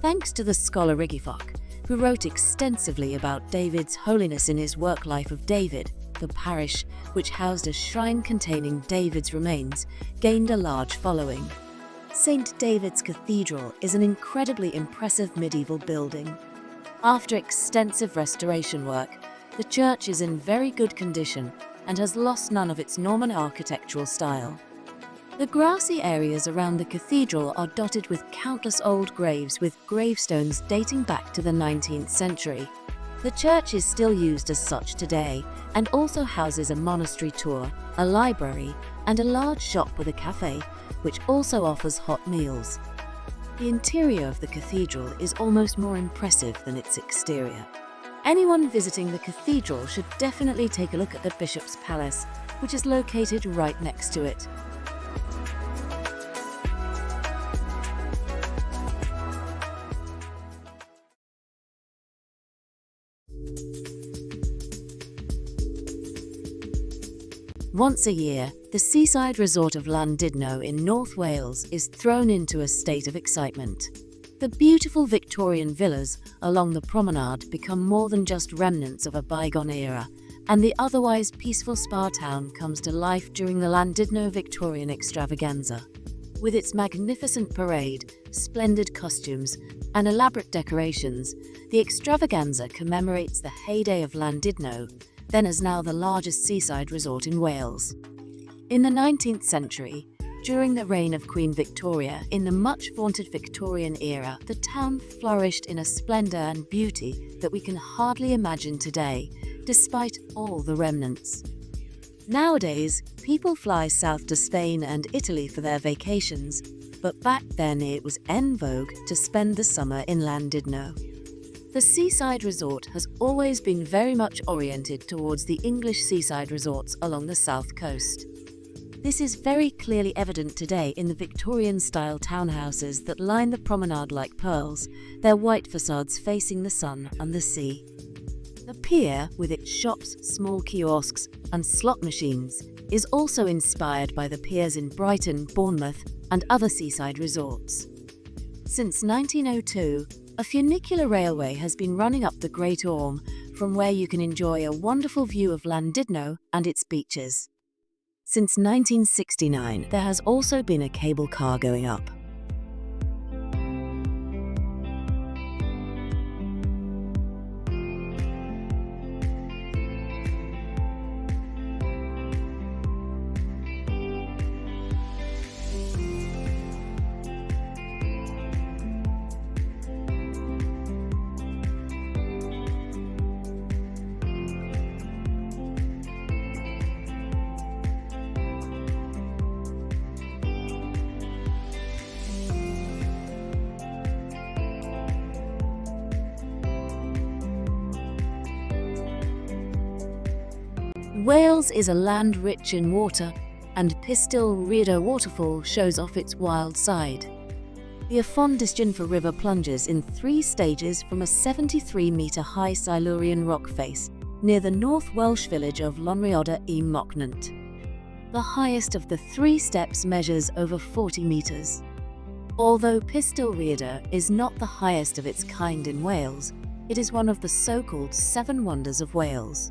Thanks to the scholar Rigifoc, who wrote extensively about David's holiness in his work Life of David, the parish, which housed a shrine containing David's remains, gained a large following. St. David's Cathedral is an incredibly impressive medieval building. After extensive restoration work, the church is in very good condition and has lost none of its Norman architectural style. The grassy areas around the cathedral are dotted with countless old graves with gravestones dating back to the 19th century. The church is still used as such today and also houses a monastery tour, a library, and a large shop with a cafe, which also offers hot meals. The interior of the cathedral is almost more impressive than its exterior. Anyone visiting the cathedral should definitely take a look at the Bishop's Palace, which is located right next to it. Once a year, the seaside resort of LLandudno in North Wales is thrown into a state of excitement. The beautiful Victorian villas along the promenade become more than just remnants of a bygone era, and the otherwise peaceful spa town comes to life during the LLandudno Victorian extravaganza. With its magnificent parade, splendid costumes, and elaborate decorations, the extravaganza commemorates the heyday of LLandudno, then as now the largest seaside resort in Wales. In the 19th century, during the reign of Queen Victoria, in the much-vaunted Victorian era, the town flourished in a splendour and beauty that we can hardly imagine today, despite all the remnants. Nowadays, people fly south to Spain and Italy for their vacations, but back then it was en vogue to spend the summer in LLandudno. The seaside resort has always been very much oriented towards the English seaside resorts along the south coast. This is very clearly evident today in the Victorian-style townhouses that line the promenade like pearls, their white facades facing the sun and the sea. The pier, with its shops, small kiosks, and slot machines, is also inspired by the piers in Brighton, Bournemouth, and other seaside resorts. Since 1902, a funicular railway has been running up the Great Orme, from where you can enjoy a wonderful view of LLandudno and its beaches. Since 1969, there has also been a cable car going up. Wales is a land rich in water, and Pistyll Rhaeadr waterfall shows off its wild side. The Afon Disgynfor River plunges in 3 stages from a 73-metre high Silurian rock face near the North Welsh village of Llanrhaeadr-y-Mochnaint. The highest of the 3 steps measures over 40 metres. Although Pistyll Rhaeadr is not the highest of its kind in Wales, it is one of the so-called 7 wonders of Wales.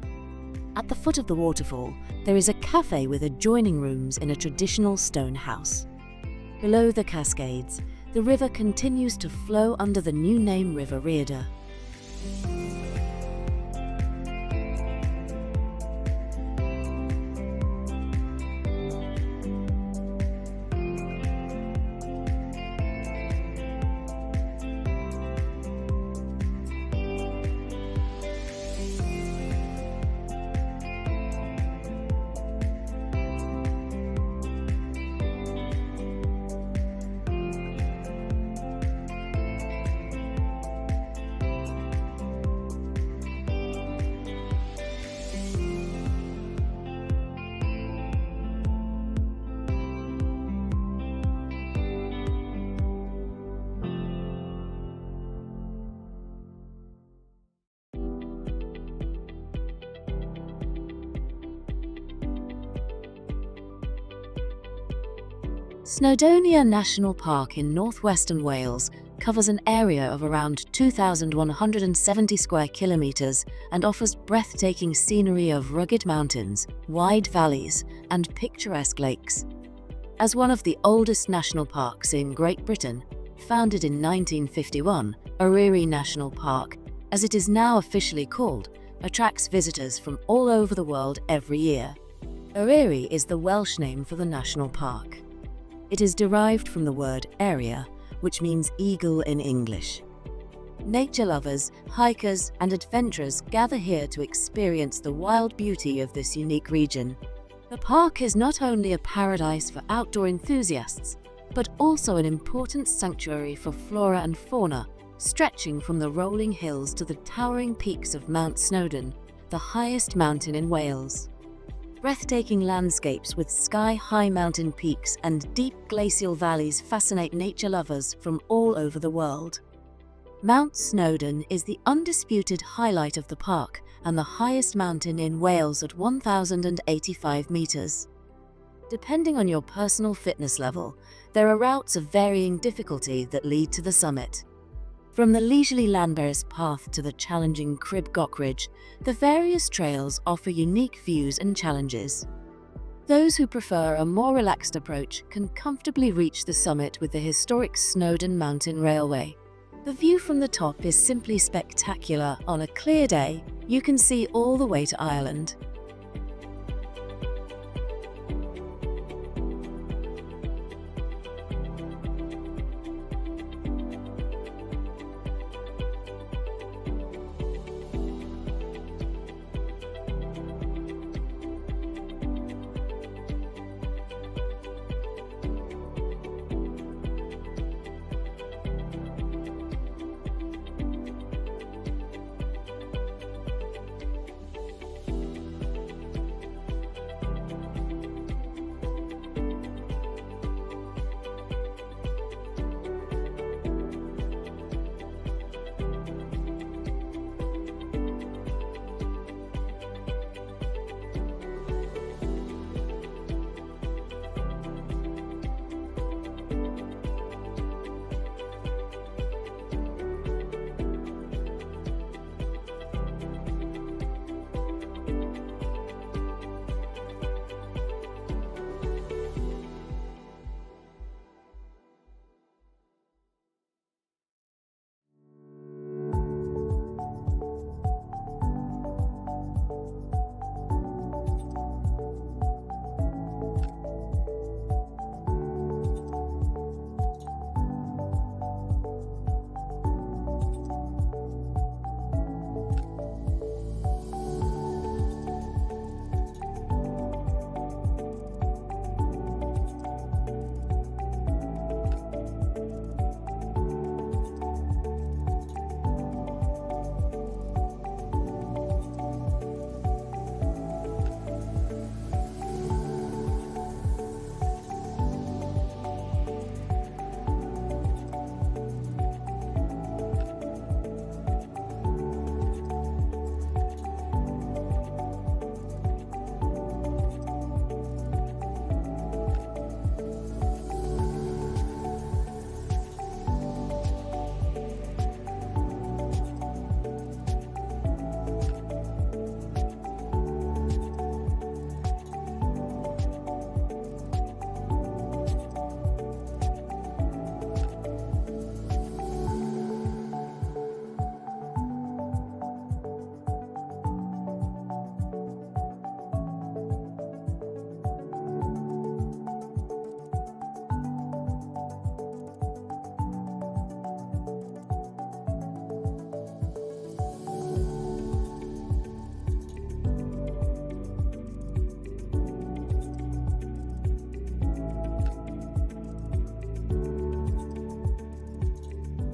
At the foot of the waterfall, there is a cafe with adjoining rooms in a traditional stone house. Below the cascades, the river continues to flow under the new name River Rhaeadr. Snowdonia National Park in northwestern Wales covers an area of around 2,170 square kilometres and offers breathtaking scenery of rugged mountains, wide valleys, and picturesque lakes. As one of the oldest national parks in Great Britain, founded in 1951, Eryri National Park, as it is now officially called, attracts visitors from all over the world every year. Eryri is the Welsh name for the national park. It is derived from the word area, which means eagle in English. Nature lovers, hikers, and adventurers gather here to experience the wild beauty of this unique region. The park is not only a paradise for outdoor enthusiasts, but also an important sanctuary for flora and fauna, stretching from the rolling hills to the towering peaks of Mount Snowdon, the highest mountain in Wales. Breathtaking landscapes with sky-high mountain peaks and deep glacial valleys fascinate nature lovers from all over the world. Mount Snowdon is the undisputed highlight of the park and the highest mountain in Wales at 1,085 metres. Depending on your personal fitness level, there are routes of varying difficulty that lead to the summit. From the leisurely Llanberis path to the challenging Crib Goch Ridge, the various trails offer unique views and challenges. Those who prefer a more relaxed approach can comfortably reach the summit with the historic Snowdon Mountain Railway. The view from the top is simply spectacular. On a clear day, you can see all the way to Ireland.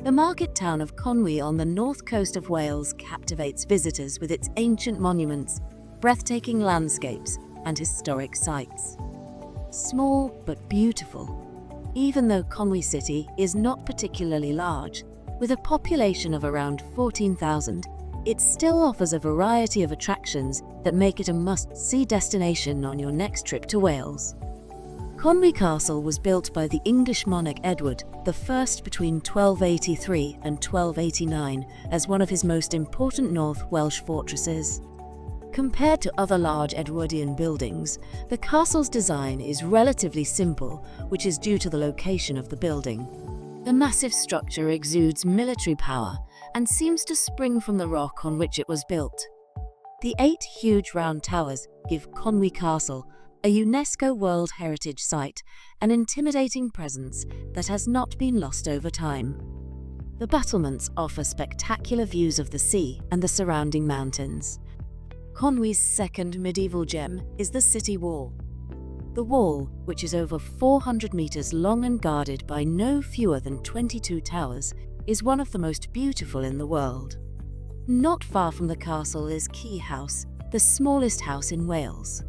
The market town of Conwy on the north coast of Wales captivates visitors with its ancient monuments, breathtaking landscapes, and historic sites. Small but beautiful. Even though Conwy City is not particularly large, with a population of around 14,000, it still offers a variety of attractions that make it a must-see destination on your next trip to Wales. Conwy Castle was built by the English monarch Edward I between 1283 and 1289 as one of his most important North Welsh fortresses. Compared to other large Edwardian buildings, the castle's design is relatively simple, which is due to the location of the building. The massive structure exudes military power and seems to spring from the rock on which it was built. The 8 huge round towers give Conwy Castle, a UNESCO World Heritage Site, an intimidating presence that has not been lost over time. The battlements offer spectacular views of the sea and the surrounding mountains. Conwy's second medieval gem is the city wall. The wall, which is over 400 meters long and guarded by no fewer than 22 towers, is one of the most beautiful in the world. Not far from the castle is Key House, the smallest house in Wales.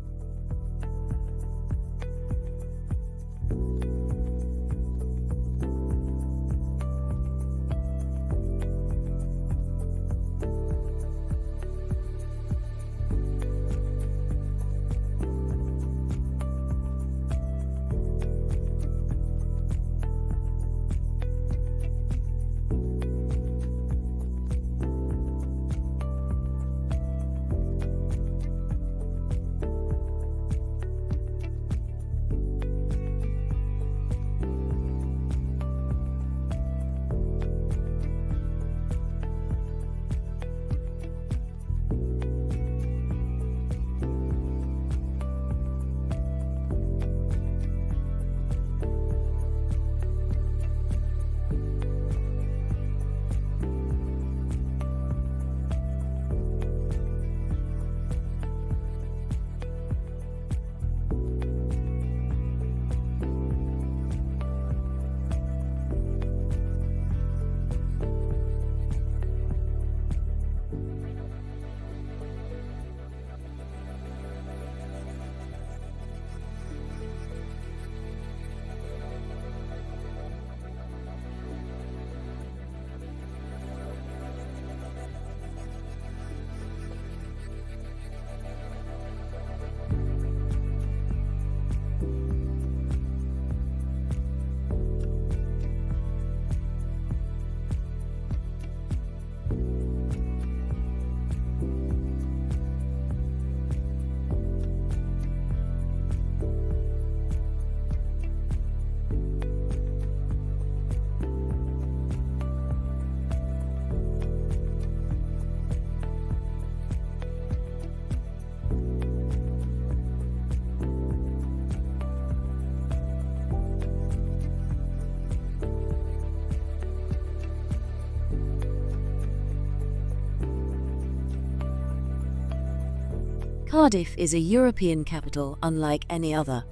Cardiff is a European capital unlike any other.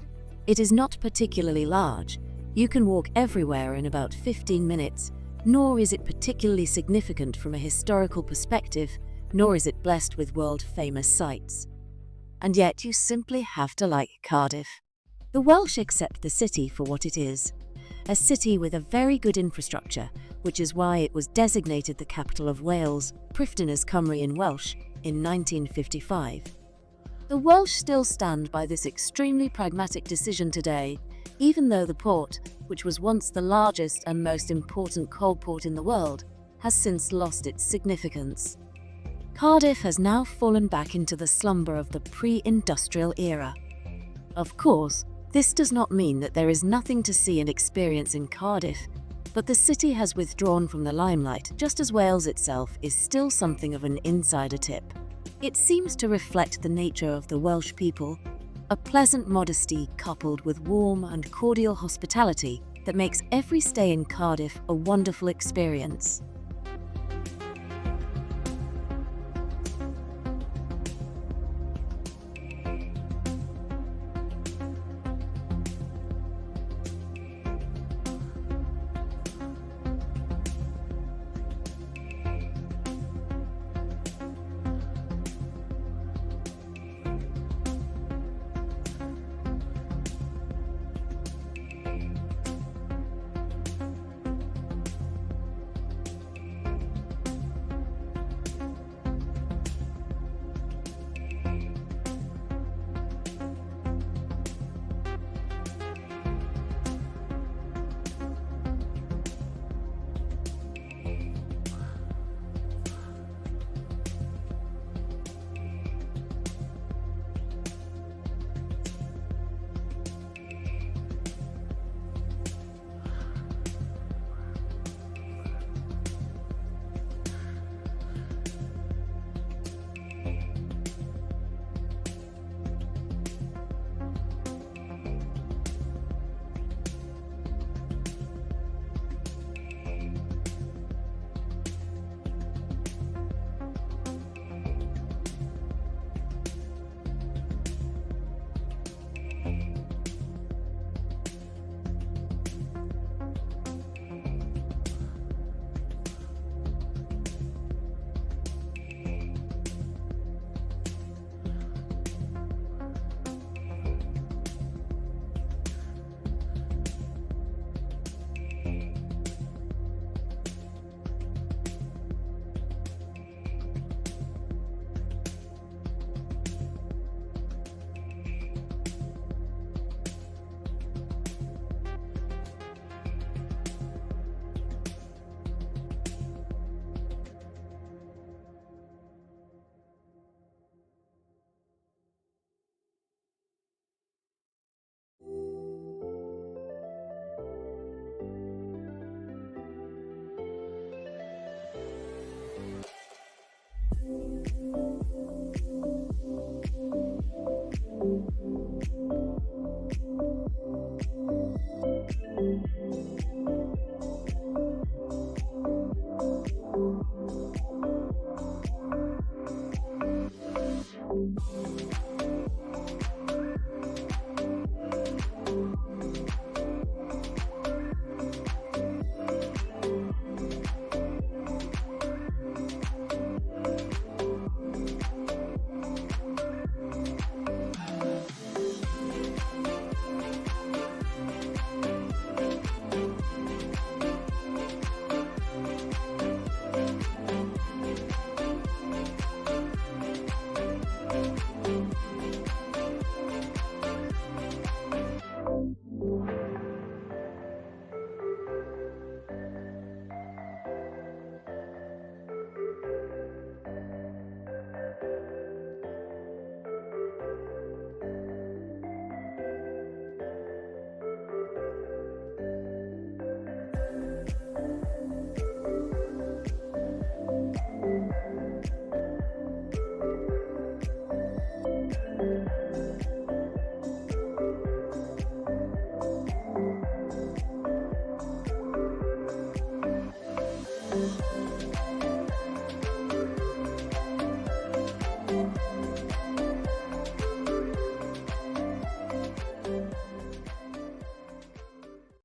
It is not particularly large. You can walk everywhere in about 15 minutes, nor is it particularly significant from a historical perspective, nor is it blessed with world-famous sights. And yet you simply have to like Cardiff. The Welsh accept the city for what it is, a city with a very good infrastructure, which is why it was designated the capital of Wales, Prifddinas Cymru in Welsh, in 1955. The Welsh still stand by this extremely pragmatic decision today, even though the port, which was once the largest and most important coal port in the world, has since lost its significance. Cardiff has now fallen back into the slumber of the pre-industrial era. Of course, this does not mean that there is nothing to see and experience in Cardiff, but the city has withdrawn from the limelight just as Wales itself is still something of an insider tip. It seems to reflect the nature of the Welsh people, a pleasant modesty coupled with warm and cordial hospitality that makes every stay in Cardiff a wonderful experience.